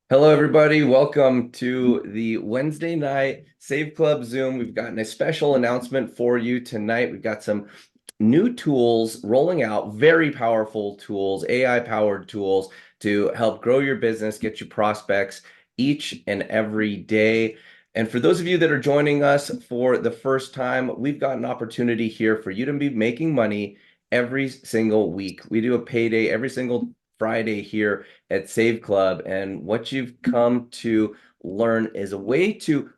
Hello, everybody. Welcome to the Wednesday night Save Club Zoom. We've got a special announcement for you tonight. We've got some new tools rolling out, very powerful tools, AI-powered tools to help grow your business, get you prospects each and every day. And for those of you that are joining us for the first time, we've got an opportunity here for you to be making money every single week. We do a payday every single Friday here at Save Club. And what you've come to learn is a way to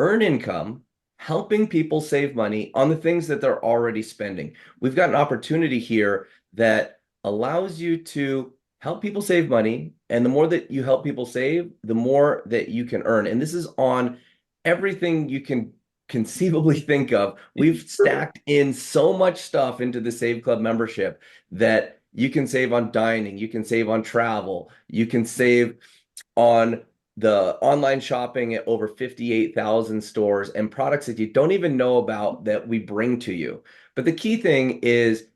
earn income, helping people save money on the things that they're already spending. We've got an opportunity here that allows you to help people save money. And the more that you help people save, the more that you can earn. And this is on everything you can conceivably think of. We've stacked in so much stuff into the Save Club membership that you can save on dining, you can save on travel, you can save on the online shopping at over 58,000 stores and products that you don't even know about that we bring to you. But the key thing is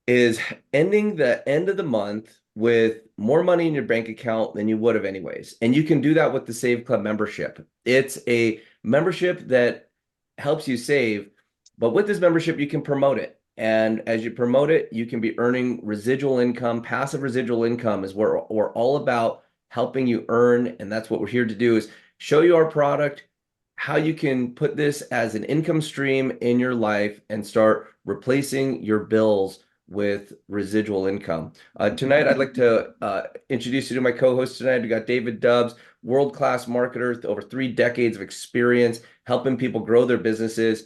ending the end of the month with more money in your bank account than you would have anyways. And you can do that with the Save Club membership. It's a membership that helps you save, but with this membership, you can promote it. And as you promote it, you can be earning residual income. Passive residual income is what we're all about, helping you earn. And that's what we're here to do, is show you our product, how you can put this as an income stream in your life and start replacing your bills with residual income. Tonight, I'd like to introduce you to my co-host tonight. We got David Dubbs, world-class marketer with over 3 decades of experience, helping people grow their businesses,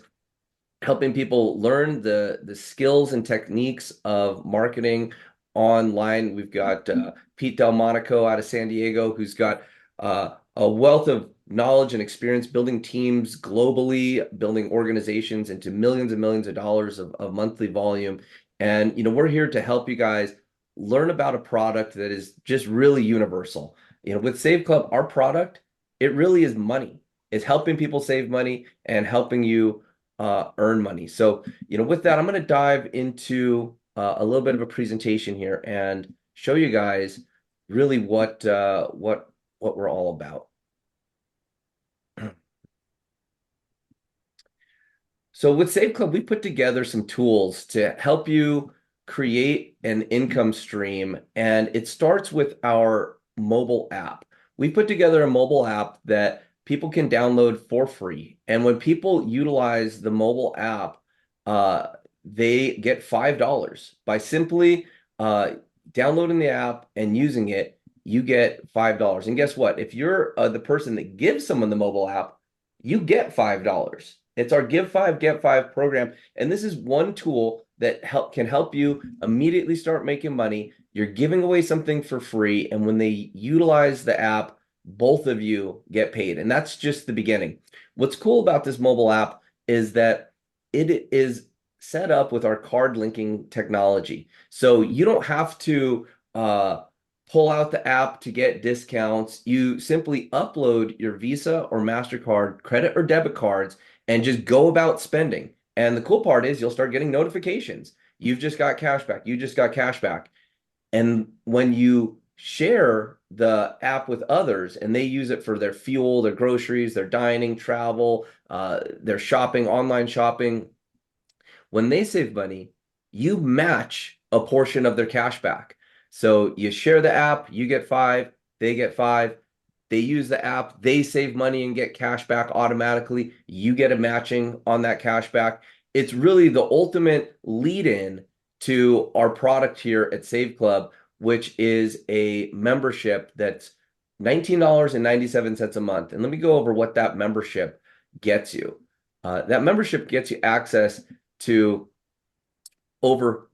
helping people learn the skills and techniques of marketing online. We've got Pete Delmonico out of San Diego, who's got a wealth of knowledge and experience building teams globally, building organizations into millions and millions of dollars of monthly volume. And we're here to help you guys learn about a product that is just really universal. With Save Club, our product, it really is money. It's helping people save money and helping you earn money. So, with that, I'm going to dive into a little bit of a presentation here and show you guys really what we're all about. So with Save Club, we put together some tools to help you create an income stream, and it starts with our mobile app. We put together a mobile app that people can download for free. And when people utilize the mobile app, they get $5 by simply downloading the app and using it. You get $5. And guess what? If you're the person that gives someone the mobile app, you get $5. It's our Give Five, Get Five program. And this is one tool that can help you immediately start making money. You're giving away something for free. And when they utilize the app, both of you get paid. And that's just the beginning. What's cool about this mobile app is that it is set up with our card linking technology. So you don't have to pull out the app to get discounts. You simply upload your Visa or MasterCard, credit or debit cards, and just go about spending. And the cool part is you'll start getting notifications. You've just got cash back. You just got cash back. And when you share the app with others and they use it for their fuel, their groceries, their dining, travel, their shopping, online shopping, when they save money, you match a portion of their cash back. So you share the app, you get five, they get five. They use the app, they save money and get cash back automatically. You get a matching on that cash back. It's really the ultimate lead in to our product here at Save Club, which is a membership that's $19.97 a month. And let me go over what that membership gets you. That membership gets you access to over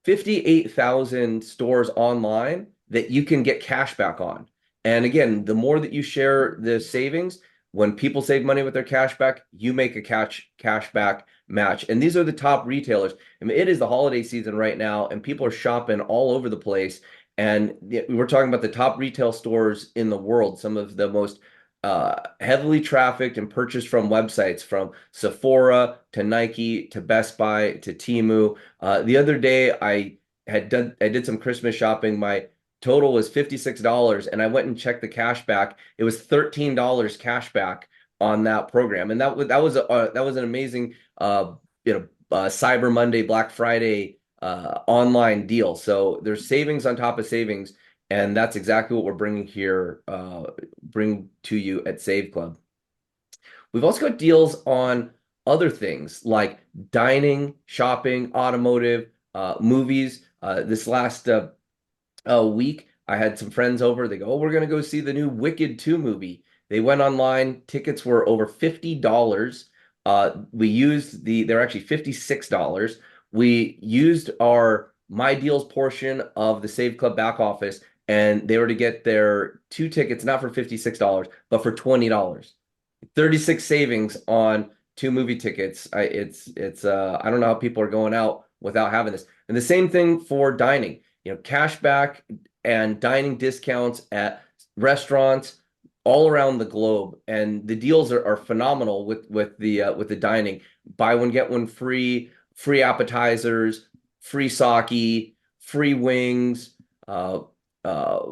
58,000 stores online that you can get cash back on. And again, the more that you share the savings, when people save money with their cash back, you make a cash back match. And these are the top retailers. I mean, it is the holiday season right now, and people are shopping all over the place. And we're talking about the top retail stores in the world, some of the most heavily trafficked and purchased from websites, from Sephora to Nike to Best Buy to Temu. The other day, I did some Christmas shopping. My total was $56, and I went and checked the cash back. It was $13 cash back on that program, and that was an amazing Cyber Monday, Black Friday online deal. So there's savings on top of savings, and that's exactly what we're bringing here, bring to you at Save Club. We've also got deals on other things like dining, shopping, automotive, movies. This last week, I had some friends over. They go, "Oh, we're going to go see the new Wicked 2 movie." They went online. Tickets were over $50. They're actually $56. We used our My Deals portion of the Save Club back office, and they were to get their two tickets, not for $56, but for $20. 36 savings on two movie tickets. I don't know how people are going out without having this. And the same thing for dining, cash back and dining discounts at restaurants all around the globe. And the deals are phenomenal with the dining. Buy one, get one free, free appetizers, free sake, free wings,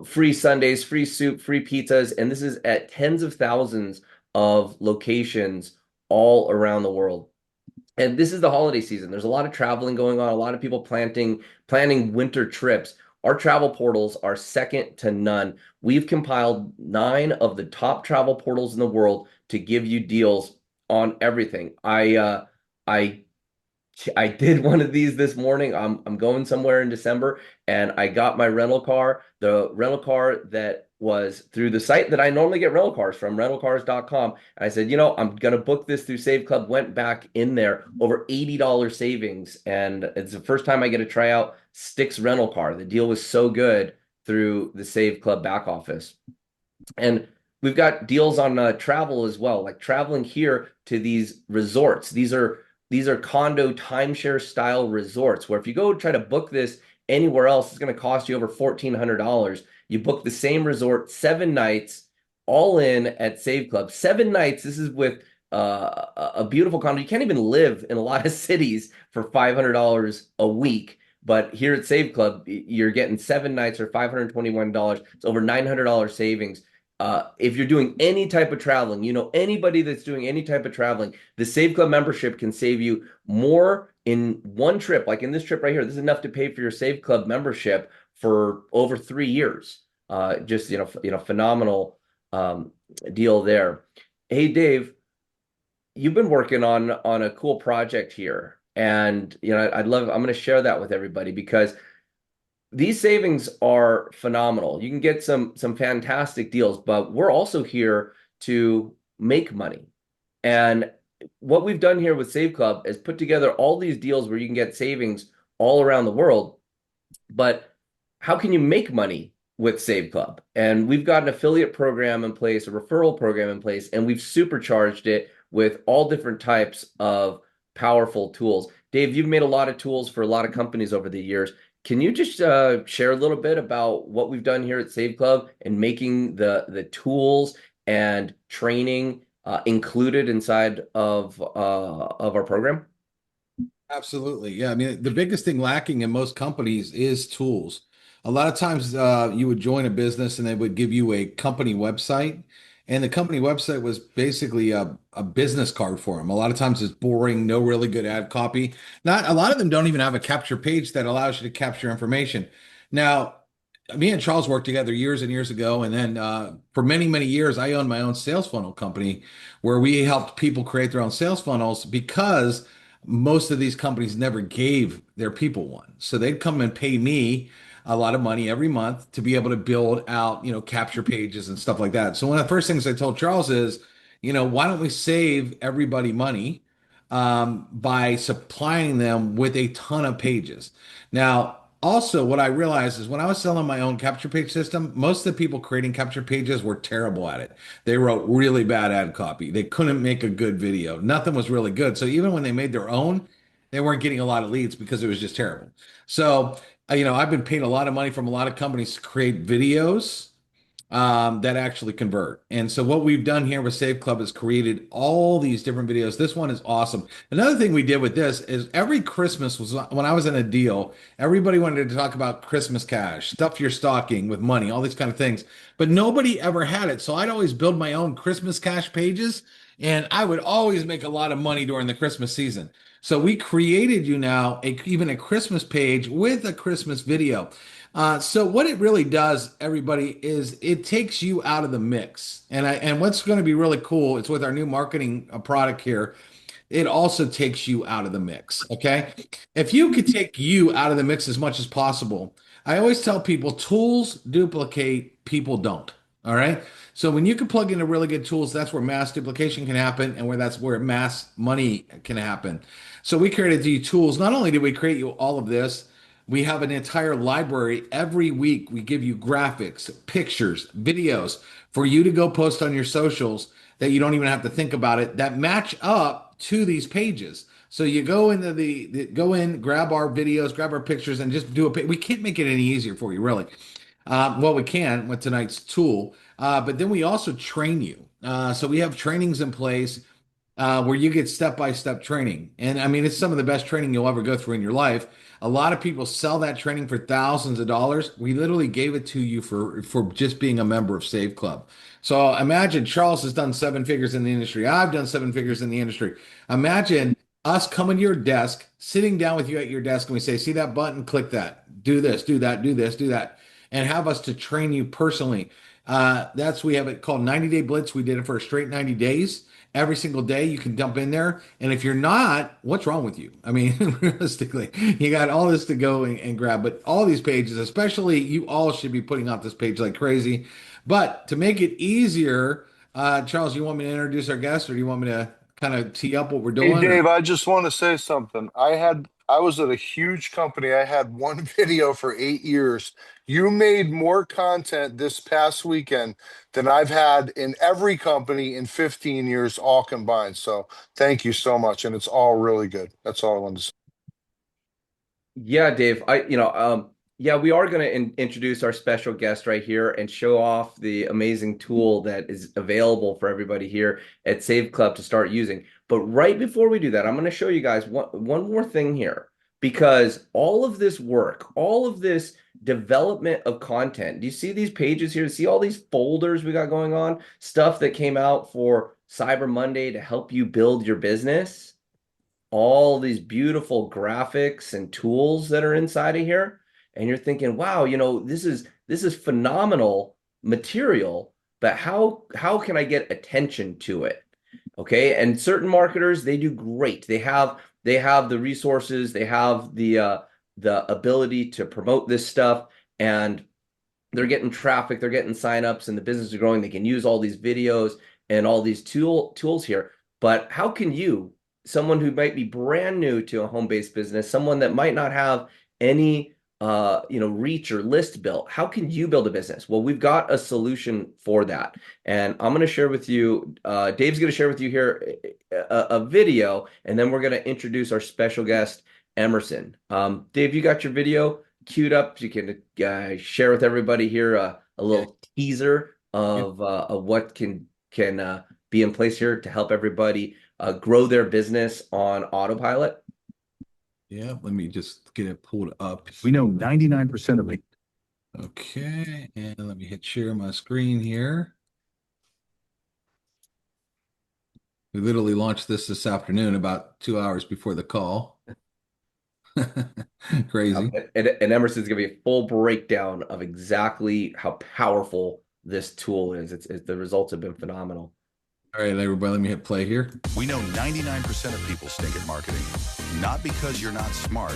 free sundaes, free soup, free pizzas. And this is at tens of thousands of locations all around the world. And this is the holiday season. There's a lot of traveling going on, a lot of people planning winter trips. Our travel portals are second to none. We've compiled 9 of the top travel portals in the world to give you deals on everything. I did one of these this morning. I'm going somewhere in December, and I got my rental car, the rental car that was through the site that I normally get rental cars from, rentalcars.com. And I said, I'm going to book this through Save Club. Went back in there, over $80 savings. And it's the first time I get to try out Stix rental car. The deal was so good through the Save Club back office. And we've got deals on travel as well, like traveling here to these resorts. These are condo timeshare style resorts where if you go try to book this anywhere else, it's going to cost you over $1,400. You book the same resort 7 nights, all in at Save Club. 7 nights. This is with a beautiful condo. You can't even live in a lot of cities for $500 a week. But here at Save Club, you're getting 7 nights for $521. It's over $900 savings. If you're doing any type of traveling, anybody that's doing any type of traveling, the Save Club membership can save you more in one trip. Like in this trip right here, this is enough to pay for your Save Club membership for over 3 years. Just phenomenal deal there. Hey Dave, you've been working on a cool project here, and I'm going to share that with everybody because these savings are phenomenal. You can get some fantastic deals, but we're also here to make money. And what we've done here with Save Club is put together all these deals where you can get savings all around the world. But how can you make money with Save Club? And we've got an affiliate program in place, a referral program in place, and we've supercharged it with all different types of powerful tools. Dave, you've made a lot of tools for a lot of companies over the years. Can you just share a little bit about what we've done here at Save Club and making the tools and training included inside of our program? Absolutely. Yeah. I mean, the biggest thing lacking in most companies is tools. A lot of times you would join a business and they would give you a company website. And the company website was basically a business card for them. A lot of times it's boring, no really good ad copy. Not a lot of them don't even have a capture page that allows you to capture information. Now, me and Charles worked together years and years ago. And then for many, many years, I owned my own sales funnel company where we helped people create their own sales funnels because most of these companies never gave their people one. So they'd come and pay me a lot of money every month to be able to build out, capture pages and stuff like that. So one of the first things I told Charles is, why don't we save everybody money by supplying them with a ton of pages? Now, also, what I realized is when I was selling my own capture page system, most of the people creating capture pages were terrible at it. They wrote really bad ad copy. They couldn't make a good video. Nothing was really good. So even when they made their own, they weren't getting a lot of leads because it was just terrible. So, I've been paid a lot of money from a lot of companies to create videos that actually convert. And so what we've done here with Save Club is created all these different videos. This one is awesome. Another thing we did with this is every Christmas was when I was in a deal, everybody wanted to talk about Christmas cash, stuff your stocking with money, all these kind of things. But nobody ever had it. So I'd always build my own Christmas cash pages, and I would always make a lot of money during the Christmas season. So we created you now even a Christmas page with a Christmas video. So what it really does, everybody, is it takes you out of the mix. And what's going to be really cool, it's with our new marketing product here. It also takes you out of the mix. Okay. If you could take you out of the mix as much as possible, I always tell people tools duplicate, people don't. All right. So when you can plug into really good tools, that's where mass duplication can happen and that's where mass money can happen. So we created these tools. Not only did we create you all of this, we have an entire library. Every week, we give you graphics, pictures, videos for you to go post on your socials that you don't even have to think about it that match up to these pages. So you go into go in, grab our videos, grab our pictures, and just do we can't make it any easier for you, really. Well, we can with tonight's tool, but then we also train you. So we have trainings in place where you get step-by-step training. And I mean, it's some of the best training you'll ever go through in your life. A lot of people sell that training for thousands of dollars. We literally gave it to you for just being a member of Save Club. So imagine Charles has done seven figures in the industry. I've done seven figures in the industry. Imagine us coming to your desk, sitting down with you at your desk, and we say, see that button, click that, do this, do that, do this, do that, and have us to train you personally. We have it called 90-Day Blitz. We did it for a straight 90 days. Every single day you can dump in there. And if you're not, what's wrong with you? I mean, realistically, you got all this to go and grab, but all these pages, especially you all should be putting out this page like crazy. But to make it easier, Charles, you want me to introduce our guest or do you want me to kind of tee up what we're doing? Hey Dave, I just want to say something. I was at a huge company. I had one video for 8 years. You made more content this past weekend than I've had in every company in 15 years, all combined. So thank you so much. And it's all really good. That's all I wanted to say. Yeah, Dave, yeah, we are going to introduce our special guest right here and show off the amazing tool that is available for everybody here at Save Club to start using. But right before we do that, I'm going to show you guys one more thing here, because all of this work, all of this development of content, do you see these pages here? See all these folders we got going on? Stuff that came out for Cyber Monday to help you build your business? All these beautiful graphics and tools that are inside of here. And you're thinking, wow, this is phenomenal material, but how can I get attention to it? Okay. And certain marketers, they do great. They have the resources, they have the ability to promote this stuff, and they're getting traffic, they're getting signups, and the business is growing. They can use all these videos and all these tools here. But how can you, someone who might be brand new to a home-based business, someone that might not have any reach or list built, how can you build a business? Well, we've got a solution for that. And I'm going to share with you, Dave's going to share with you here a video, and then we're going to introduce our special guest, Emerson. Dave, you got your video queued up? You can share with everybody here a little teaser of what can be in place here to help everybody grow their business on autopilot. Yeah, let me just get it pulled up. We know 99% of it. Okay, and let me hit share my screen here. We literally launched this afternoon, about 2 hours before the call. Crazy. And Emerson's going to be a full breakdown of exactly how powerful this tool is. The results have been phenomenal. All right, everybody, let me hit play here. We know 99% of people stink at marketing. Not because you're not smart,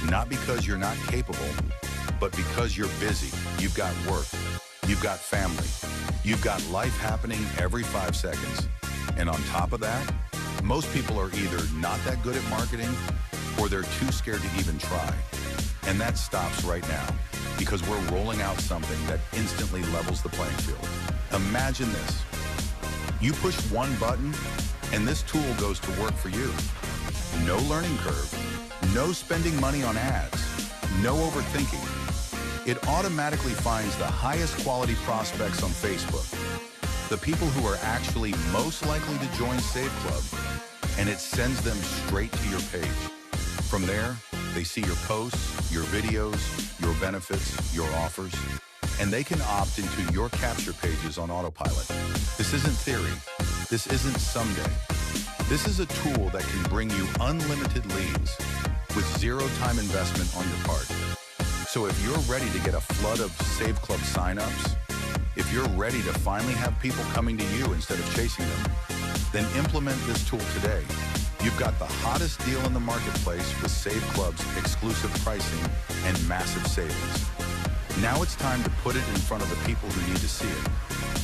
not because you're not capable, but because you're busy. You've got work, you've got family, you've got life happening every 5 seconds. And on top of that, most people are either not that good at marketing or they're too scared to even try. And that stops right now because we're rolling out something that instantly levels the playing field. Imagine this. You push one button and this tool goes to work for you. No learning curve, no spending money on ads, no overthinking. It automatically finds the highest quality prospects on Facebook, the people who are actually most likely to join Save Club, and it sends them straight to your page. From there, they see your posts, your videos, your benefits, your offers, and they can opt into your capture pages on autopilot. This isn't theory. This isn't someday. This is a tool that can bring you unlimited leads with zero time investment on your part. So if you're ready to get a flood of Save Club signups, if you're ready to finally have people coming to you instead of chasing them, then implement this tool today. You've got the hottest deal in the marketplace with Save Club's exclusive pricing and massive savings. Now it's time to put it in front of the people who need to see it.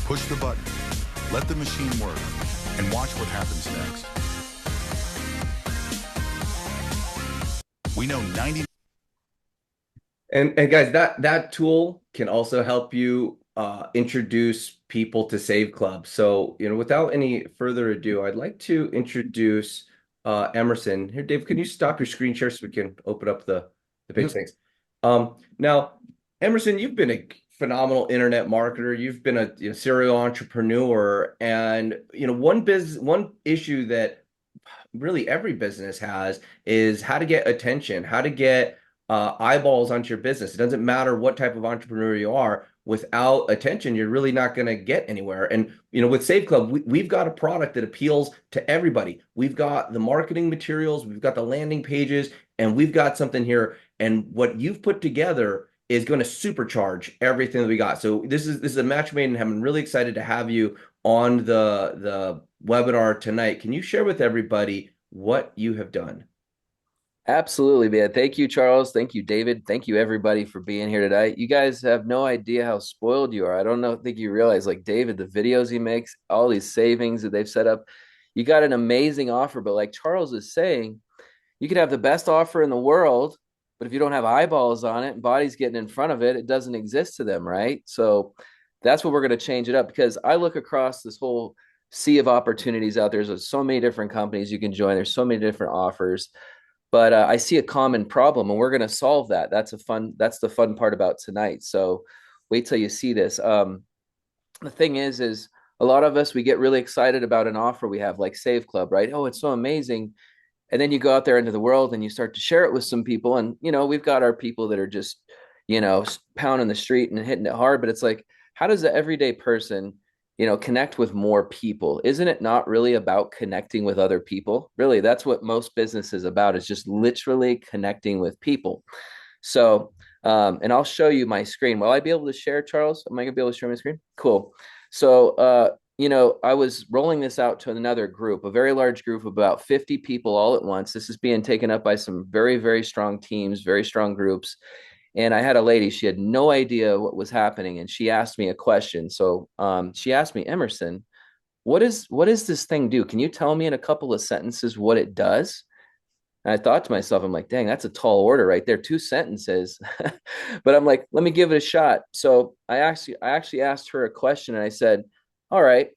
Push the button, let the machine work, and watch what happens next. We know 90. And guys, that tool can also help you introduce people to Save Club. So, without any further ado, I'd like to introduce Emerson. Here, Dave, can you stop your screen share so we can open up the page? Thanks. Now, Emerson, you've been a phenomenal internet marketer. You've been a serial entrepreneur, and one issue that really every business has is how to get attention, how to get eyeballs onto your business. It doesn't matter what type of entrepreneur you are. Without attention, you're really not going to get anywhere. And with Save Club, we've got a product that appeals to everybody. We've got the marketing materials, we've got the landing pages, and we've got something here. And what you've put together is going to supercharge everything that we got. So this is a match made in heaven. I'm really excited to have you on the webinar tonight. Can you share with everybody what you have done? Absolutely, man. Thank you, Charles. Thank you, David. Thank you, everybody, for being here tonight. You guys have no idea how spoiled you are. I don't think you realize, like David, the videos he makes, all these savings that they've set up. You got an amazing offer, but like Charles is saying, you could have the best offer in the world, but if you don't have eyeballs on it and bodies getting in front of it, it doesn't exist to them, right? So that's what we're going to change it up, because I look across this whole sea of opportunities out there. There's so many different companies you can join. There's so many different offers. But I see a common problem, and we're going to solve that. That's the fun part about tonight. So wait till you see this. The thing is a lot of us, we get really excited about an offer we have, like Save Club, right? Oh, it's so amazing. And then you go out there into the world and you start to share it with some people. And, we've got our people that are just, pounding the street and hitting it hard. But it's like, how does the everyday person, connect with more people? Isn't it not really about connecting with other people? Really, that's what most business is about, is just literally connecting with people. So, and I'll show you my screen. Will I be able to share, Charles? Am I gonna be able to share my screen? Cool. So, I was rolling this out to another group, a very large group of about 50 people all at once. This is being taken up by some very, very strong teams, very strong groups. And I had a lady, she had no idea what was happening. And she asked me a question. So she asked me, Emerson, what does this thing do? Can you tell me in a couple of sentences what it does? And I thought to myself, I'm like, dang, that's a tall order right there. 2 sentences. But I'm like, let me give it a shot. So I actually asked her a question, and I said, all right,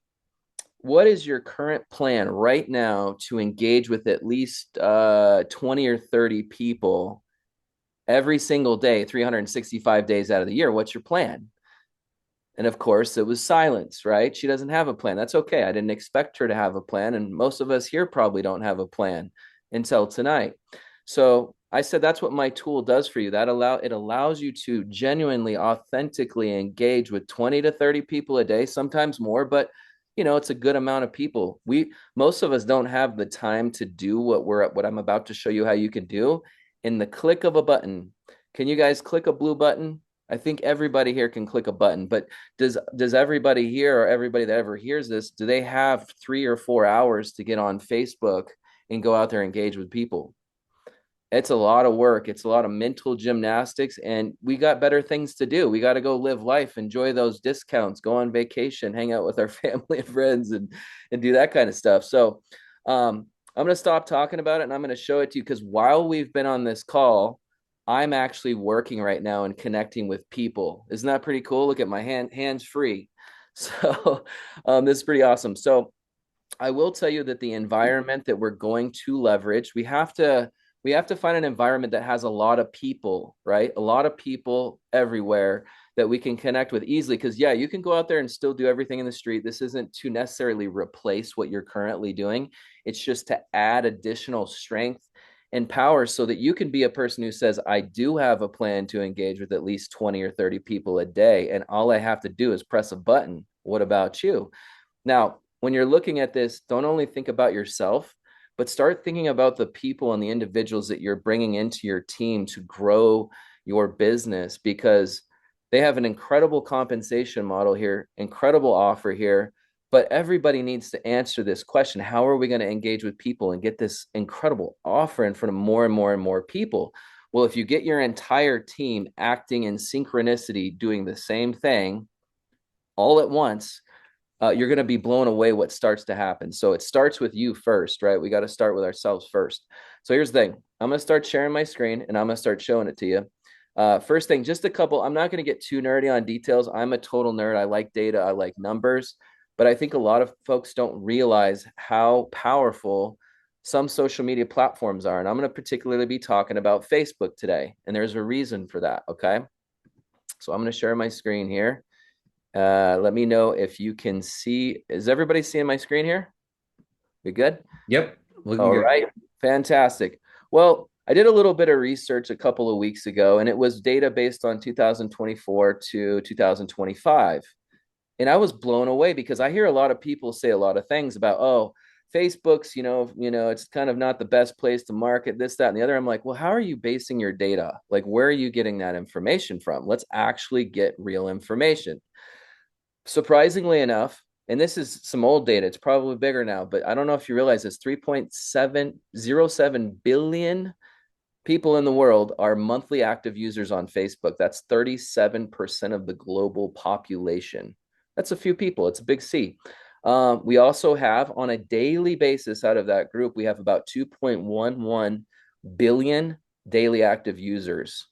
what is your current plan right now to engage with at least 20 or 30 people every single day, 365 days out of the year? What's your plan? And of course, it was silence, right? She doesn't have a plan. That's okay. I didn't expect her to have a plan. And most of us here probably don't have a plan until tonight. So I said, that's what my tool does for you. It allows you to genuinely, authentically engage with 20 to 30 people a day, sometimes more, but it's a good amount of people. Most of us don't have the time to do what I'm about to show you how you can do in the click of a button. Can you guys click a blue button? I think everybody here can click a button, but does everybody here, or everybody that ever hears this, do they have 3 or 4 hours to get on Facebook and go out there and engage with people? It's a lot of work. It's a lot of mental gymnastics, and we got better things to do. We got to go live life, enjoy those discounts, go on vacation, hang out with our family and friends, and do that kind of stuff. So I'm going to stop talking about it, and I'm going to show it to you, because while we've been on this call, I'm actually working right now and connecting with people. Isn't that pretty cool? Look at my hands free. So this is pretty awesome. So I will tell you that the environment that we're going to leverage, we have to we have to find an environment that has a lot of people, right? A lot of people everywhere that we can connect with easily. Because yeah, you can go out there and still do everything in the street. This isn't to necessarily replace what you're currently doing. It's just to add additional strength and power so that you can be a person who says, I do have a plan to engage with at least 20 or 30 people a day. And all I have to do is press a button. What about you? Now, when you're looking at this, don't only think about yourself, but start thinking about the people and the individuals that you're bringing into your team to grow your business, because they have an incredible compensation model here, incredible offer here, but everybody needs to answer this question. How are we going to engage with people and get this incredible offer in front of more and more and more people? Well, if you get your entire team acting in synchronicity, doing the same thing all at once, you're going to be blown away what starts to happen. So it starts with you first, right? We got to start with ourselves first. So here's the thing. I'm going to start sharing my screen and I'm going to start showing it to you. First thing, just a couple, I'm not going to get too nerdy on details. I'm a total nerd. I like data. I like numbers, but I think a lot of folks don't realize how powerful some social media platforms are. And I'm going to particularly be talking about Facebook today. And there's a reason for that. Okay. So I'm going to share my screen here. Let me know if you can see. Is everybody seeing my screen here? We good? Yep. Looking All good. right. Fantastic. Well, I did a little bit of research a couple of weeks ago, and it was data based on 2024 to 2025. And I was blown away because I hear a lot of people say a lot of things about, oh, Facebook's, it's kind of not the best place to market this, that, and the other. I'm like, well, how are you basing your data? Like, where are you getting that information from? Let's actually get real information. Surprisingly enough, and this is some old data, it's probably bigger now, but I don't know if you realize this, 3.707 billion people in the world are monthly active users on Facebook. That's 37% of the global population. That's a few people. It's a big C. We also have, on a daily basis out of that group, we have about 2.11 billion daily active users.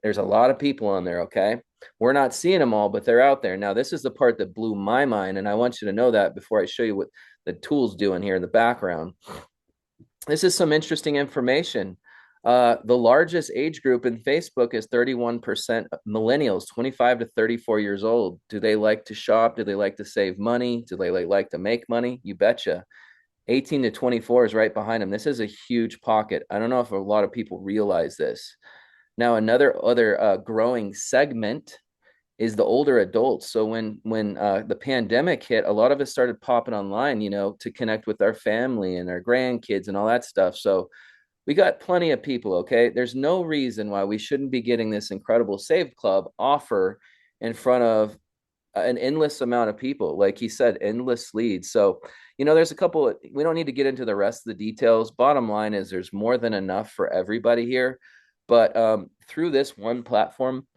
There's a lot of people on there, okay? We're not seeing them all, but they're out there. Now, this is the part that blew my mind, and I want you to know that before I show you what the tool's doing here in the background. This is some interesting information. The largest age group in Facebook is 31% millennials, 25 to 34 years old. Do they like to shop? Do they like to save money? Do they like to make money? You betcha. 18 to 24 is right behind them. This is a huge pocket. I don't know if a lot of people realize this. Now, another growing segment is the older adults. So when the pandemic hit, a lot of us started popping online, to connect with our family and our grandkids and all that stuff. So we got plenty of people, okay? There's no reason why we shouldn't be getting this incredible Save Club offer in front of an endless amount of people. Like he said, endless leads. So, there's a couple, we don't need to get into the rest of the details. Bottom line is there's more than enough for everybody here. But through this one platform,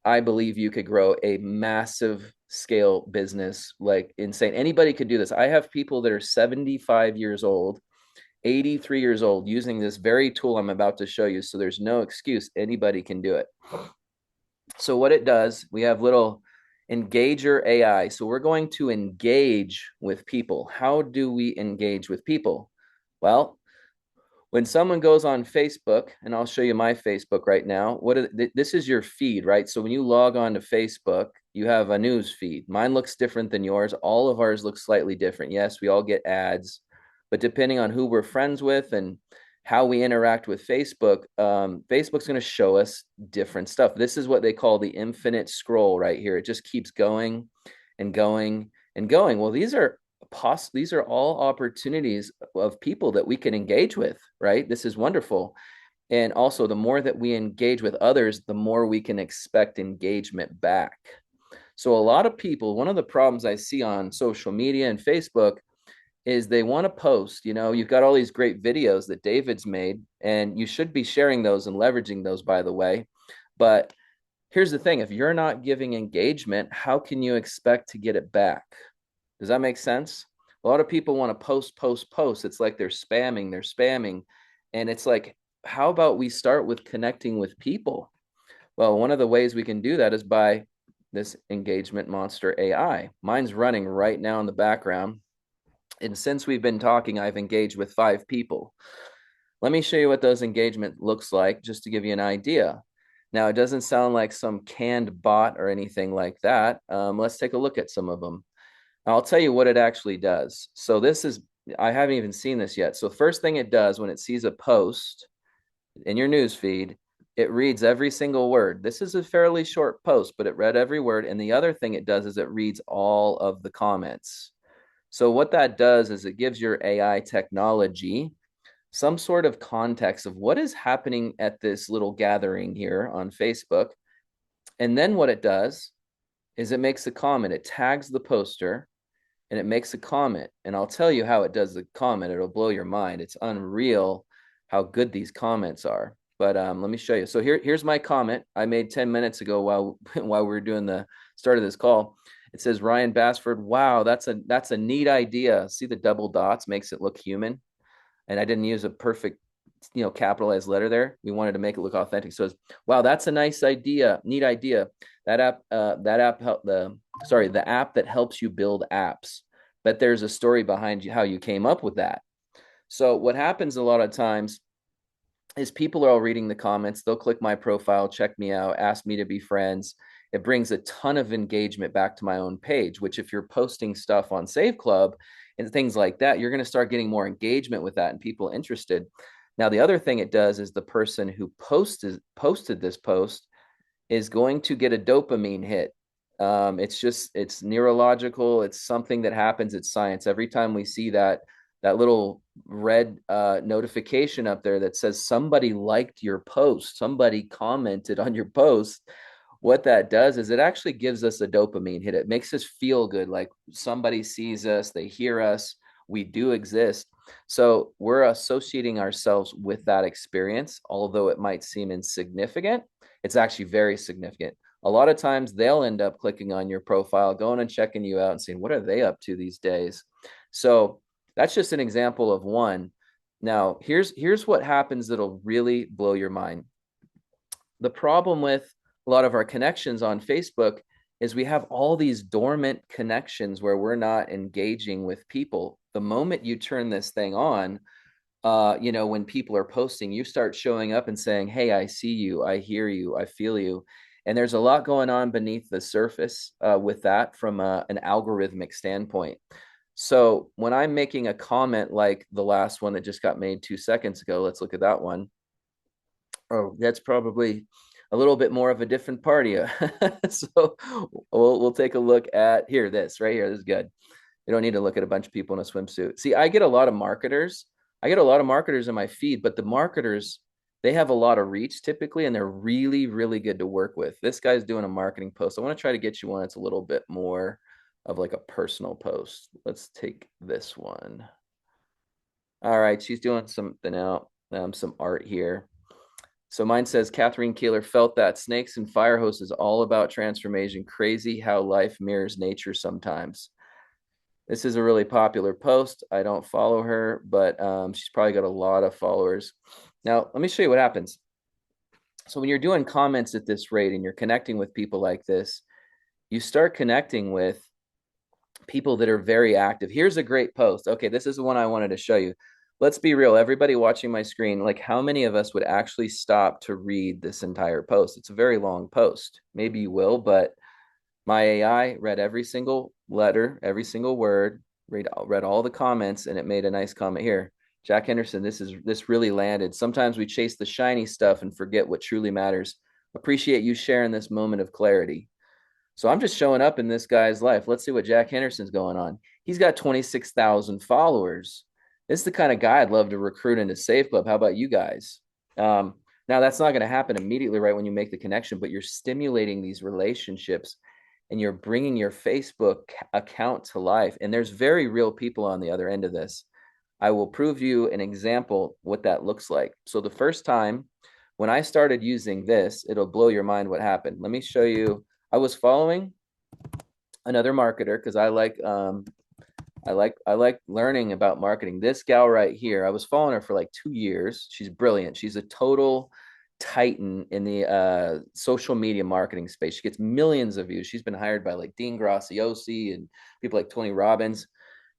I believe you could grow a massive scale business like insane. Anybody could do this. I have people that are 75 years old, 83 years old using this very tool I'm about to show you. So there's no excuse. Anybody can do it. So what it does, we have little Engager AI. So we're going to engage with people. How do we engage with people? Well, when someone goes on Facebook, and I'll show you my Facebook right now, this is your feed, right? So when you log on to Facebook, you have a news feed. Mine looks different than yours. All of ours look slightly different. Yes, we all get ads, but depending on who we're friends with and how we interact with Facebook, Facebook's going to show us different stuff. This is what they call the infinite scroll right here. It just keeps going and going and going. Well, these are all opportunities of people that we can engage with, right? This is wonderful. And also, the more that we engage with others, the more we can expect engagement back. So a lot of people, one of the problems I see on social media and Facebook is they want to post, you've got all these great videos that David's made, and you should be sharing those and leveraging those, by the way. But here's the thing, if you're not giving engagement, how can you expect to get it back? Does that make sense? A lot of people want to post. It's like they're spamming. And it's like, how about we start with connecting with people? Well, one of the ways we can do that is by this Engagement Monster AI. Mine's running right now in the background. And since we've been talking, I've engaged with 5 people. Let me show you what those engagement looks like, just to give you an idea. Now, it doesn't sound like some canned bot or anything like that. Let's take a look at some of them. I'll tell you what it actually does. So this is, I haven't even seen this yet. So first thing it does when it sees a post in your news feed, it reads every single word. This is a fairly short post, but it read every word. And the other thing it does is it reads all of the comments. So what that does is it gives your AI technology some sort of context of what is happening at this little gathering here on Facebook. And then what it does is it makes a comment. It tags the poster and it makes a comment. And I'll tell you how it does the comment. It'll blow your mind. It's unreal how good these comments are. But let me show you. So here's my comment I made 10 minutes ago while we were doing the start of this call. It says, Ryan Bassford, wow, that's a neat idea. See the double dots makes it look human. And I didn't use a perfect, capitalized letter there. We wanted to make it look authentic. So it's, wow, that's a nice idea, neat idea. The app that helps you build apps. But there's a story behind you, how you came up with that. So what happens a lot of times is people are all reading the comments. They'll click my profile, check me out, ask me to be friends. It brings a ton of engagement back to my own page, which if you're posting stuff on Save Club and things like that, you're going to start getting more engagement with that and people interested. Now, the other thing it does is the person who posted this post is going to get a dopamine hit. It's neurological. It's something that happens. It's science. Every time we see that little red notification up there that says somebody liked your post, somebody commented on your post, what that does is it actually gives us a dopamine hit. It makes us feel good, like somebody sees us, they hear us, we do exist. So we're associating ourselves with that experience, although it might seem insignificant. It's actually very significant. A lot of times they'll end up clicking on your profile, going and checking you out and saying, what are they up to these days? So that's just an example of one. Now, here's what happens that'll really blow your mind. The problem with a lot of our connections on Facebook is we have all these dormant connections where we're not engaging with people. The moment you turn this thing on, when people are posting, you start showing up and saying, hey, I see you, I hear you, I feel you. And there's a lot going on beneath the surface with that from an algorithmic standpoint. So when I'm making a comment like the last one that just got made 2 seconds ago, let's look at that one. Oh, that's probably a little bit more of a different party. So we'll take a look at this right here. This is good. You don't need to look at a bunch of people in a swimsuit. See, I get a lot of marketers. I get a lot of marketers in my feed, but the marketers, they have a lot of reach typically, and they're really, really good to work with. This guy's doing a marketing post. I want to try to get you one that's a little bit more of like a personal post. Let's take this one. All right, she's doing something out, some art here. So mine says, Catherine Keeler felt that Snakes and Fire Hose is all about transformation. Crazy how life mirrors nature sometimes. This is a really popular post. I don't follow her, but she's probably got a lot of followers. Now, let me show you what happens. So when you're doing comments at this rate and you're connecting with people like this, you start connecting with people that are very active. Here's a great post. Okay, this is the one I wanted to show you. Let's be real. Everybody watching my screen, like how many of us would actually stop to read this entire post? It's a very long post. Maybe you will, but my AI read every single letter, every single word, read all the comments, and it made a nice comment here. Jack Henderson, this really landed. Sometimes we chase the shiny stuff and forget what truly matters. Appreciate you sharing this moment of clarity. So I'm just showing up in this guy's life. Let's see what Jack Henderson's going on. He's got 26,000 followers. This is the kind of guy I'd love to recruit into Save Club. How about you guys? Now, that's not going to happen immediately right when you make the connection, but you're stimulating these relationships and you're bringing your Facebook account to life. And there's very real people on the other end of this. I will prove you an example what that looks like. So the first time when I started using this, it'll blow your mind what happened. Let me show you. I was following another marketer because I like learning about marketing. This gal right here, I was following her for like 2 years. She's brilliant. She's a total titan in the social media marketing space. She gets millions of views. She's been hired by like Dean Graziosi and people like Tony Robbins.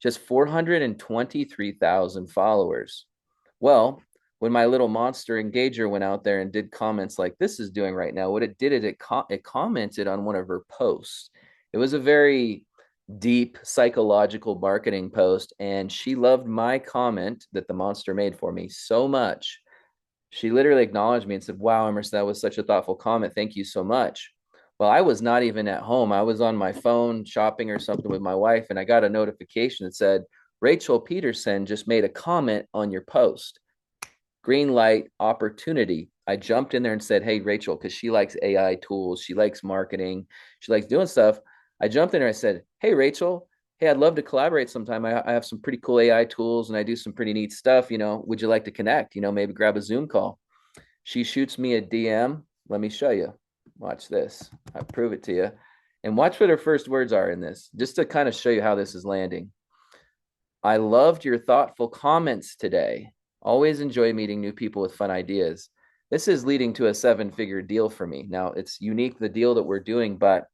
Just 423,000 followers. Well, when my little monster engager went out there and did comments like this is doing right now, what it did is it commented on one of her posts. It was a very deep psychological marketing post, and she loved my comment that the monster made for me so much. She literally acknowledged me and said, "Wow, Emerson, that was such a thoughtful comment. Thank you so much." Well, I was not even at home. I was on my phone shopping or something with my wife, and I got a notification that said, "Rachel Peterson just made a comment on your post. Green light opportunity." I jumped in there and said, "Hey, Rachel," because she likes AI tools, she likes marketing, she likes doing stuff. I jumped in there. I said, "Hey, Rachel, hey, I'd love to collaborate sometime. I have some pretty cool AI tools and I do some pretty neat stuff. Would you like to connect? Maybe grab a Zoom call." She shoots me a DM. Let me show you. Watch this. I prove it to you. And watch what her first words are in this, just to kind of show you how this is landing. "I loved your thoughtful comments today. Always enjoy meeting new people with fun ideas." This is leading to a 7-figure deal for me. Now, it's unique, the deal that we're doing, but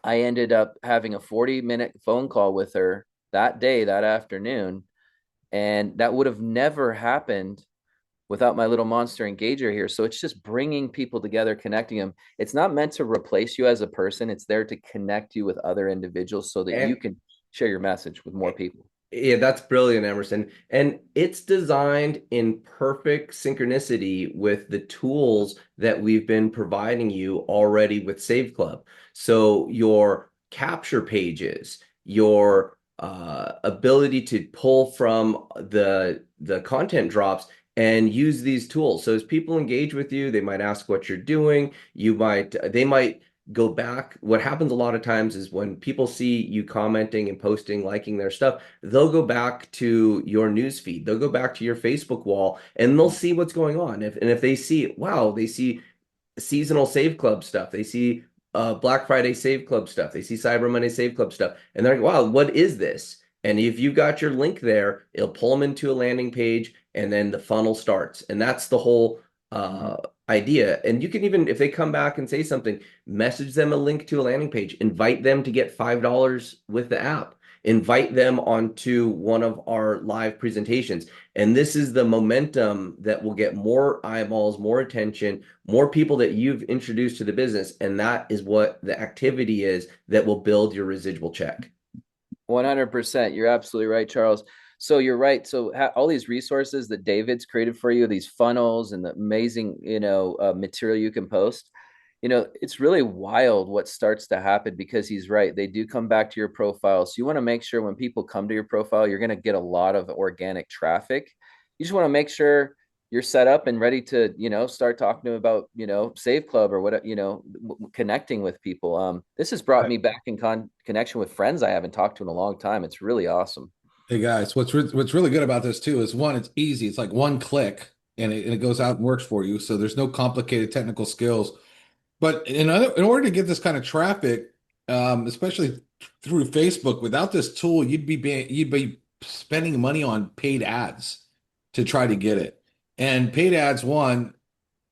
I ended up having a 40-minute phone call with her that day, that afternoon. And that would have never happened without my little monster engager here. So it's just bringing people together, connecting them. It's not meant to replace you as a person. It's there to connect you with other individuals so that you And can share your message with more people. yeah, that's brilliant, Emerson. And it's designed in perfect synchronicity with the tools that we've been providing you already with Save Club. So your capture pages, your ability to pull from the content drops and use these tools. So as people engage with you, they might ask what you're doing. They might go back. What happens a lot of times is when people see you commenting and posting, liking their stuff, they'll go back to your news feed. They'll go back to your Facebook wall and they'll see what's going on. If they see, wow, they see seasonal Save Club stuff, they see Black Friday Save Club stuff, they see Cyber Monday Save Club stuff, and they're like, wow, what is this? And if you've got your link there, it'll pull them into a landing page and then the funnel starts. And that's the whole idea. And you can even, if they come back and say something, message them a link to a landing page, invite them to get $5 with the app, invite them onto one of our live presentations. And this is the momentum that will get more eyeballs, more attention, more people that you've introduced to the business. And that is what the activity is that will build your residual check. 100%. You're absolutely right, Charles. So you're right. So all these resources that David's created for you, these funnels and the amazing, material you can post, it's really wild what starts to happen because he's right. They do come back to your profile. So you want to make sure when people come to your profile, you're going to get a lot of organic traffic. You just want to make sure you're set up and ready to, start talking to them about, Save Club or what, connecting with people. This has brought me back in connection with friends I haven't talked to in a long time. It's really awesome. Hey guys, what's really good about this too is one, it's easy. It's like one click and it goes out and works for you. So there's no complicated technical skills. But in order to get this kind of traffic, especially through Facebook, without this tool, you'd be spending money on paid ads to try to get it. And paid ads, one,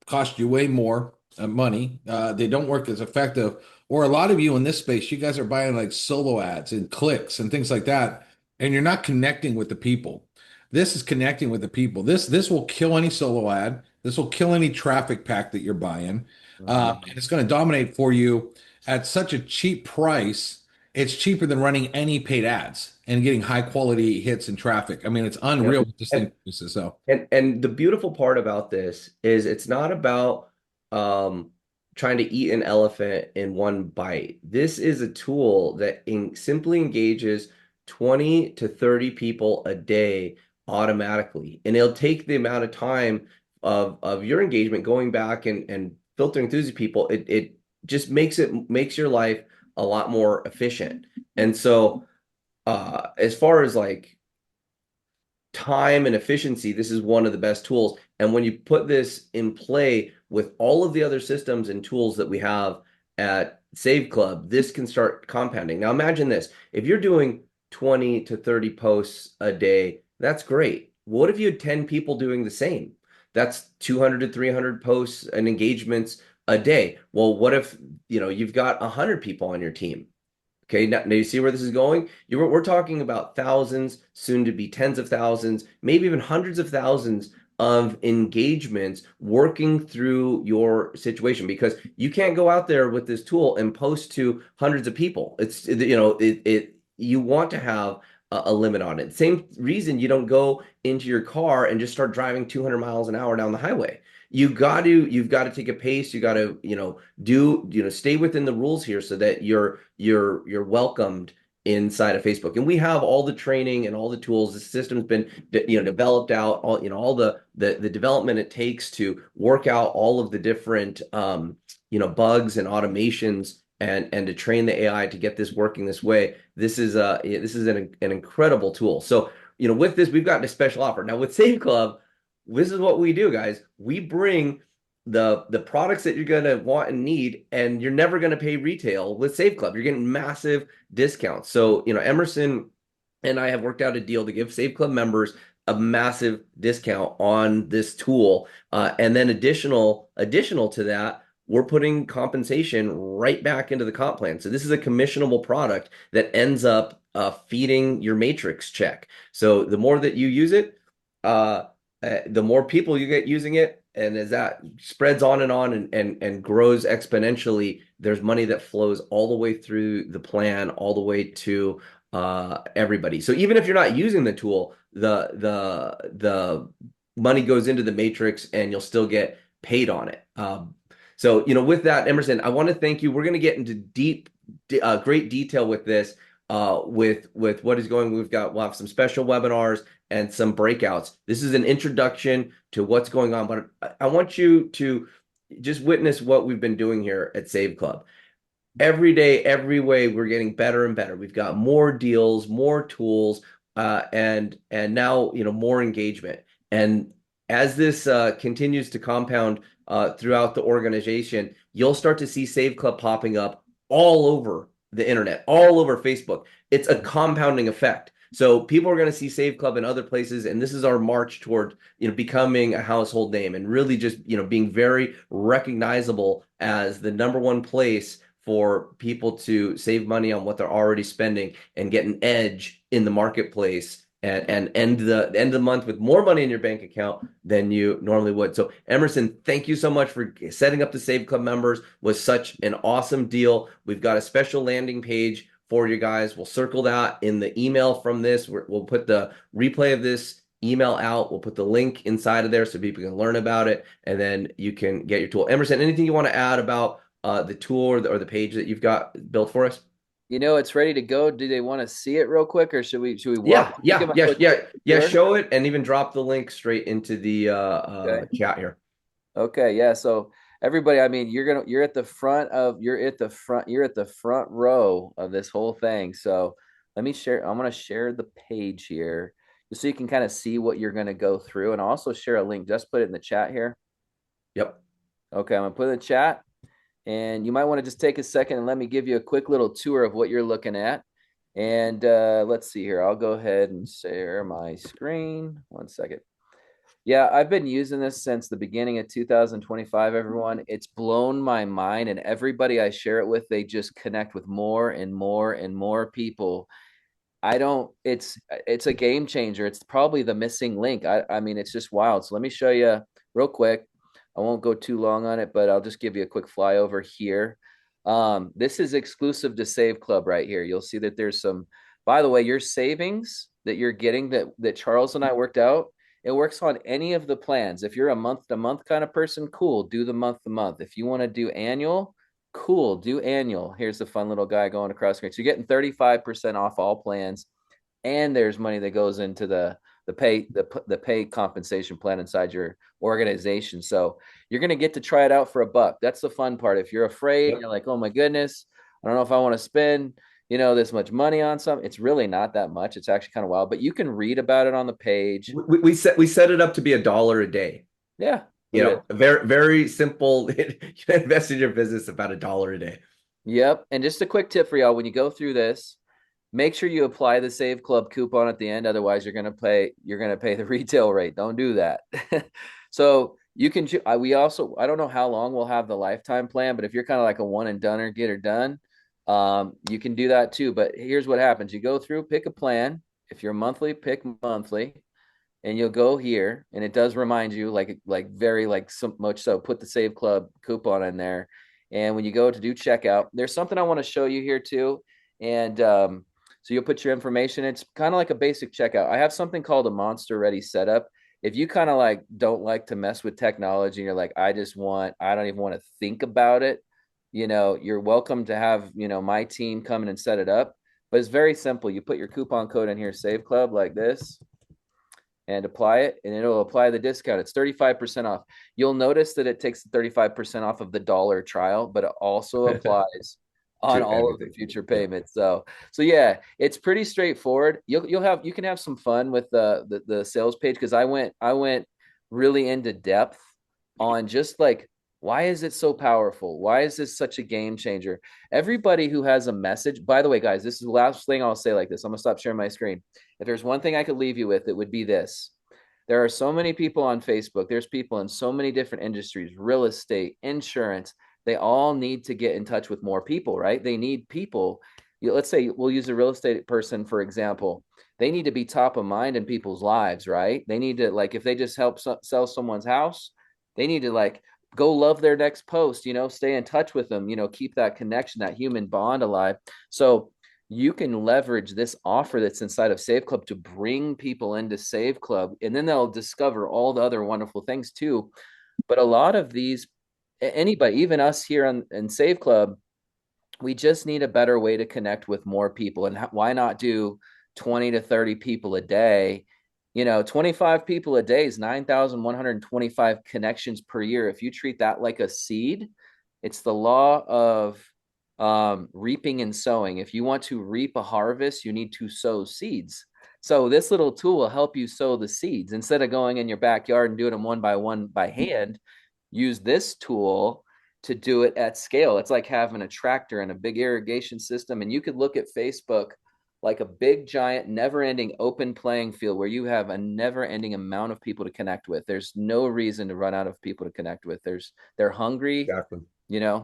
cost you way more money. They don't work as effective. Or a lot of you in this space, you guys are buying like solo ads and clicks and things like that, and you're not connecting with the people. This is connecting with the people. This will kill any solo ad. This will kill any traffic pack that you're buying. And it's going to dominate for you at such a cheap price. It's cheaper than running any paid ads and getting high quality hits and traffic. I mean, it's unreal what this thing produces. So, and the beautiful part about this is it's not about trying to eat an elephant in one bite. This is a tool that simply engages 20 to 30 people a day automatically. And it'll take the amount of time of your engagement going back and filtering through these people. It just makes your life a lot more efficient. And so as far as like time and efficiency, this is one of the best tools. And when you put this in play with all of the other systems and tools that we have at Save Club, this can start compounding. Now imagine this, if you're doing 20 to 30 posts a day, that's great. What if you had 10 people doing the same? That's 200 to 300 posts and engagements a day. Well, what if, you've got 100 people on your team? Okay, now you see where this is going? We're talking about thousands, soon to be tens of thousands, maybe even hundreds of thousands of engagements working through your situation, because you can't go out there with this tool and post to hundreds of people. It's, you know, you want to have a limit on it. Same reason you don't go into your car and just start driving 200 miles an hour down the highway. You've got to take a pace. You got to, stay within the rules here so that you're welcomed inside of Facebook. And we have all the training and all the tools. The system's been, developed out, all the development it takes to work out all of the different, bugs and automations, and to train the AI to get this working this way. This is an incredible tool. So, with this, we've gotten a special offer. Now with Save Club, this is what we do, guys. We bring the products that you're going to want and need, and you're never going to pay retail with Save Club. You're getting massive discounts. So, Emerson and I have worked out a deal to give Save Club members a massive discount on this tool. And then additional to that, we're putting compensation right back into the comp plan. So this is a commissionable product that ends up feeding your matrix check. So the more that you use it, the more people you get using it, and as that spreads on and grows exponentially, there's money that flows all the way through the plan, all the way to everybody. So even if you're not using the tool, the money goes into the matrix, and you'll still get paid on it. So with that, Emerson, I want to thank you. We're going to get into great detail with this. With what is going, we'll have some special webinars and some breakouts. This is an introduction to what's going on, but I want you to just witness what we've been doing here at Save Club. Every day, every way, we're getting better and better. We've got more deals, more tools, and now more engagement. And as this continues to compound throughout the organization, you'll start to see Save Club popping up all over the internet, all over Facebook. It's a compounding effect. So people are going to see Save Club in other places, and this is our march toward becoming a household name, and really just being very recognizable as the number one place for people to save money on what they're already spending and get an edge in the marketplace, and end the month with more money in your bank account than you normally would. So Emerson, thank you so much for setting up the Save Club members with such an awesome deal. We've got a special landing page for you guys. We'll circle that in the email from this. We'll put the replay of this email out. We'll put the link inside of there so people can learn about it, and then you can get your tool. Emerson, anything you want to add about the tool or the page that you've got built for us? It's ready to go. Do they want to see it real quick, or should we walk? Yeah. Show it, and even drop the link straight into the Okay. Chat here. Okay. Yeah. So everybody, I mean, you're at the front row of this whole thing. So let me share. I'm going to share the page here just so you can kind of see what you're going to go through, and I'll also share a link. Just put it in the chat here. Yep. Okay. I'm going to put it in the chat. And you might want to just take a second and let me give you a quick little tour of what you're looking at. And let's see here. I'll go ahead and share my screen. 1 second. Yeah, I've been using this since the beginning of 2025, everyone. It's blown my mind. And everybody I share it with, they just connect with more and more and more people. It's a game changer. It's probably the missing link. I mean, it's just wild. So let me show you real quick. I won't go too long on it, but I'll just give you a quick flyover here. This is exclusive to Save Club right here. You'll see that there's some, by the way, your savings that you're getting that Charles and I worked out, it works on any of the plans. If you're a month-to-month kind of person, cool, do the month-to-month. If you want to do annual, cool, do annual. Here's the fun little guy going across screen. So you're getting 35% off all plans, and there's money that goes into the pay compensation plan inside your organization. So you're going to get to try it out for $1. That's the fun part. If you're afraid, You're like, oh my goodness, I don't know if I want to spend, this much money on something. It's really not that much. It's actually kind of wild, but you can read about it on the page. We set it up to be $1 a day. Yeah. A very, very simple, invest in your business about $1 a day. Yep. And just a quick tip for y'all, when you go through this, make sure you apply the Save Club coupon at the end. Otherwise, you're going to pay the retail rate. Don't do that. So you can, I don't know how long we'll have the lifetime plan, but if you're kind of like a one and done or get her done, you can do that too. But here's what happens. You go through, pick a plan. If you're monthly, pick monthly. and you'll go here, and it does remind you, very like so much so, put the Save Club coupon in there. And when you go to do checkout, there's something I want to show you here too. And so you'll put your information. It's kind of like a basic checkout. I have something called a Monster Ready setup. If you kind of like don't like to mess with technology, and you're like, I don't even want to think about it, you're welcome to have, my team come in and set it up. But it's very simple. You put your coupon code in here, Save Club, like this, and apply it, and it'll apply the discount. It's 35% off. You'll notice that it takes 35% off of the dollar trial, but it also applies on To all of the everything. future payments. So yeah, it's pretty straightforward. You can have some fun with the sales page, because I went really into depth on just like, why is it so powerful? Why is this such a game changer? Everybody who has a message, by the way, guys, this is the last thing I'll say like this. I'm gonna stop sharing my screen. If there's one thing I could leave you with, it would be this. There are so many people on Facebook. There's people in so many different industries, real estate, insurance. They all need to get in touch with more people, right? They need people. Let's say we'll use a real estate person, for example. They need to be top of mind in people's lives, right? They need to, like, if they just help sell someone's house, they need to like go love their next post, stay in touch with them, keep that connection, that human bond alive. So you can leverage this offer that's inside of Save Club to bring people into Save Club, and then they'll discover all the other wonderful things too. But a lot of these, anybody, even us here in Save Club, we just need a better way to connect with more people. And why not do 20 to 30 people a day? 25 people a day is 9,125 connections per year. If you treat that like a seed, it's the law of reaping and sowing. If you want to reap a harvest, you need to sow seeds. So this little tool will help you sow the seeds. Instead of going in your backyard and doing them one by hand, use this tool to do it at scale. It's like having a tractor and a big irrigation system. And you could look at Facebook like a big, giant, never-ending open playing field where you have a never-ending amount of people to connect with. There's no reason to run out of people to connect with. They're hungry, Exactly.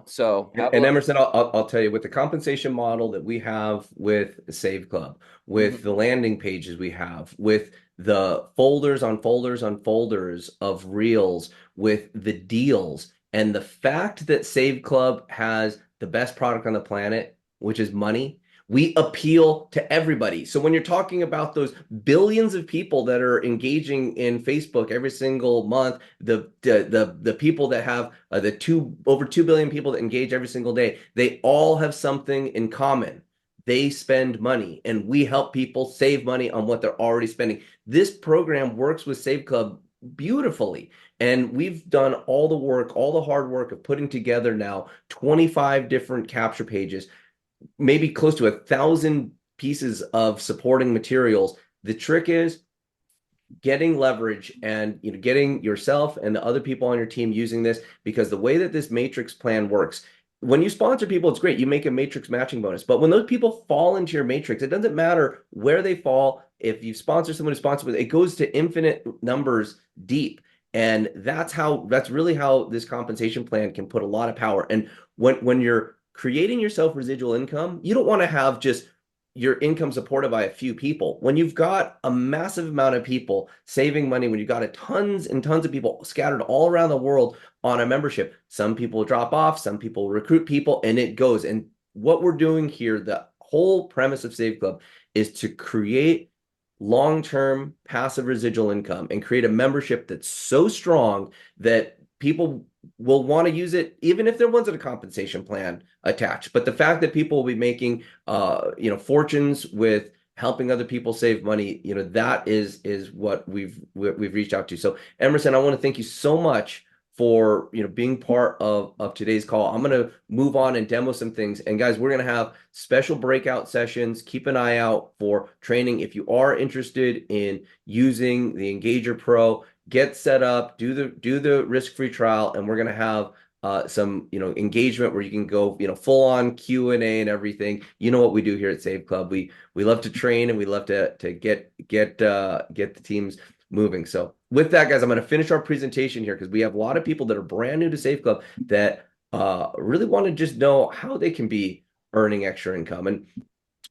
So And Emerson, I'll tell you, with the compensation model that we have with Save Club, with the landing pages we have, with the folders on folders on folders of reels, with the deals, and the fact that Save Club has the best product on the planet, which is money, we appeal to everybody. So when you're talking about those billions of people that are engaging in Facebook every single month, the people that have over 2 billion people that engage every single day, they all have something in common. They spend money, and we help people save money on what they're already spending. This program works with Save Club beautifully. And we've done all the work, all the hard work of putting together now 25 different capture pages, maybe close to 1,000 pieces of supporting materials. The trick is getting leverage and getting yourself and the other people on your team using this, because the way that this matrix plan works, when you sponsor people, it's great. You make a matrix matching bonus. But when those people fall into your matrix, it doesn't matter where they fall. If you sponsor someone who sponsors with, it goes to infinite numbers deep. And that's really how this compensation plan can put a lot of power. And when you're creating yourself residual income, you don't want to have just your income supported by a few people. When you've got a massive amount of people saving money, when you've got tons and tons of people scattered all around the world on a membership, some people drop off, some people recruit people, and it goes. And what we're doing here, the whole premise of Save Club, is to create long-term passive residual income and create a membership that's so strong that people will want to use it, even if there wasn't a compensation plan attached. But the fact that people will be making, fortunes with helping other people save money, that is what we've reached out to. So Emerson, I want to thank you so much for being part of today's call. I'm going to move on and demo some things. And guys, we're going to have special breakout sessions. Keep an eye out for training. If you are interested in using the Engager Pro, get set up, do the risk-free trial, and we're going to have some engagement where you can go full on Q&A and everything. You know what we do here at Save Club. We love to train, and we love to get the teams moving. So with that, guys, I'm going to finish our presentation here, because we have a lot of people that are brand new to Save Club that really want to just know how they can be earning extra income. And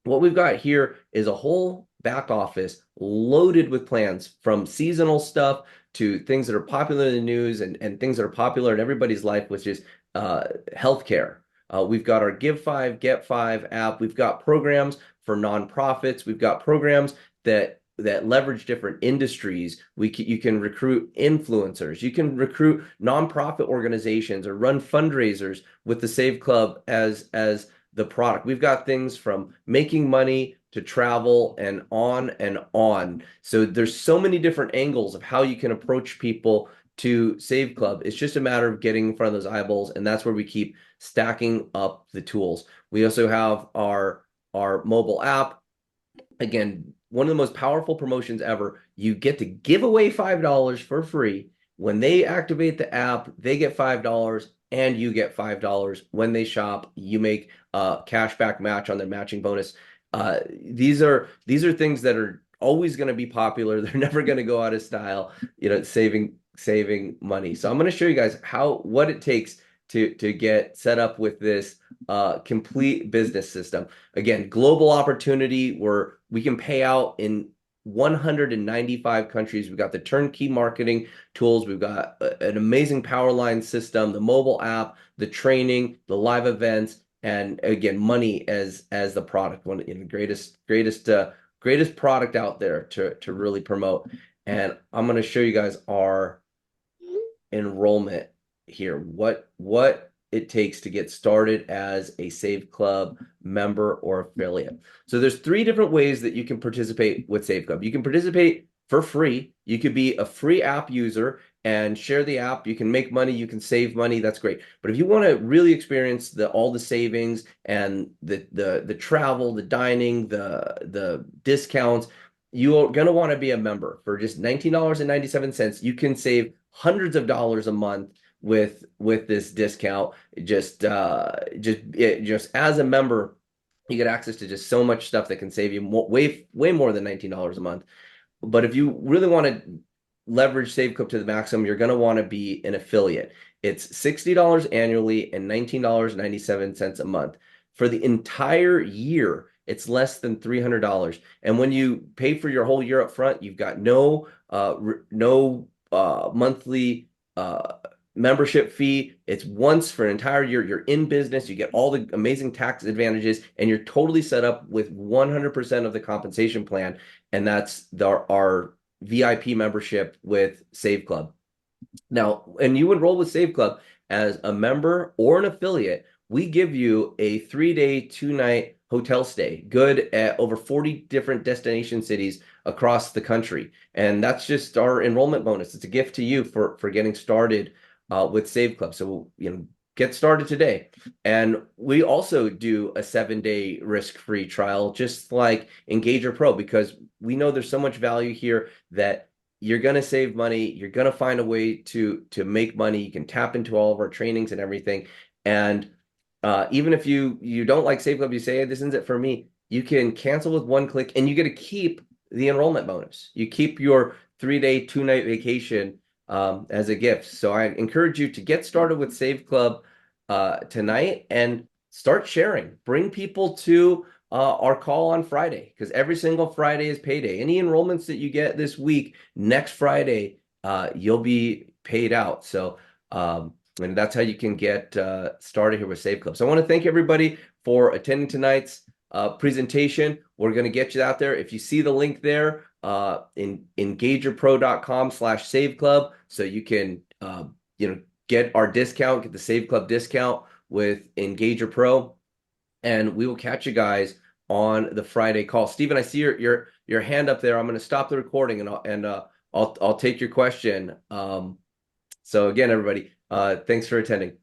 what we've got here is a whole back office loaded with plans, from seasonal stuff to things that are popular in the news and things that are popular in everybody's life, which is healthcare. We've got our Give Five, Get Five app. We've got programs for nonprofits. We've got programs that leverage different industries. You can recruit influencers. You can recruit nonprofit organizations or run fundraisers with the Save Club as the product. We've got things from making money to travel and on and on. So there's so many different angles of how you can approach people to Save Club. It's just a matter of getting in front of those eyeballs, and that's where we keep stacking up the tools. We also have our mobile app. Again, one of the most powerful promotions ever. You get to give away $5 for free. When they activate the app, they get $5 and you get $5. When they shop, you make a cashback match on their matching bonus. These are things that are always going to be popular. They're never going to go out of style, saving money. So I'm going to show you guys what it takes to get set up with this complete business system. Again, global opportunity where we can pay out in 195 countries. We've got the turnkey marketing tools. We've got an amazing power line system, the mobile app, the training, the live events, and again, money as the product. One of the greatest product out there to really promote. And I'm going to show you guys our enrollment here. What it takes to get started as a Save Club member or affiliate. So there's 3 different ways that you can participate with Save Club. You can participate for free. You could be a free app user and share the app. You can make money, you can save money. That's great. But if you want to really experience all the savings and the travel, the dining, the discounts, you're going to want to be a member. For just $19.97, you can save hundreds of dollars a month with this discount. Just as a member, you get access to just so much stuff that can save you way more than $19 a month. But if you really want to leverage Save Club to the maximum, you're going to want to be an affiliate. It's $60 annually and $19.97 a month. For the entire year, it's less than $300. And when you pay for your whole year up front, you've got no monthly membership fee. It's once for an entire year. You're in business. You get all the amazing tax advantages, and you're totally set up with 100% of the compensation plan. And that's our VIP membership with Save Club. Now, and you enroll with Save Club as a member or an affiliate, we give you a 3-day, 2-night hotel stay, good at over 40 different destination cities across the country. And that's just our enrollment bonus. It's a gift to you for getting started with Save Club. So, get started today. And we also do a 7-day risk-free trial, just like Engager Pro, because we know there's so much value here that you're going to save money. You're going to find a way to make money. You can tap into all of our trainings and everything. And even if you don't like Save Club, you say, hey, this isn't it for me, you can cancel with one click and you get to keep the enrollment bonus. You keep your 3-day, 2-night vacation as a gift. So I encourage you to get started with Save Club tonight and start sharing. Bring people to our call on Friday, because every single Friday is payday. Any enrollments that you get this week, next Friday, you'll be paid out. So and that's how you can get started here with Save Club. So I want to thank everybody for attending tonight's presentation. We're going to get you out there. If you see the link there, in engagerpro.com/Save Club, so you can get our discount, get the Save Club discount with Engager Pro, and we will catch you guys on the Friday call. Stephen, I see your hand up there. I'm going to stop the recording and I'll take your question. So again, everybody, thanks for attending.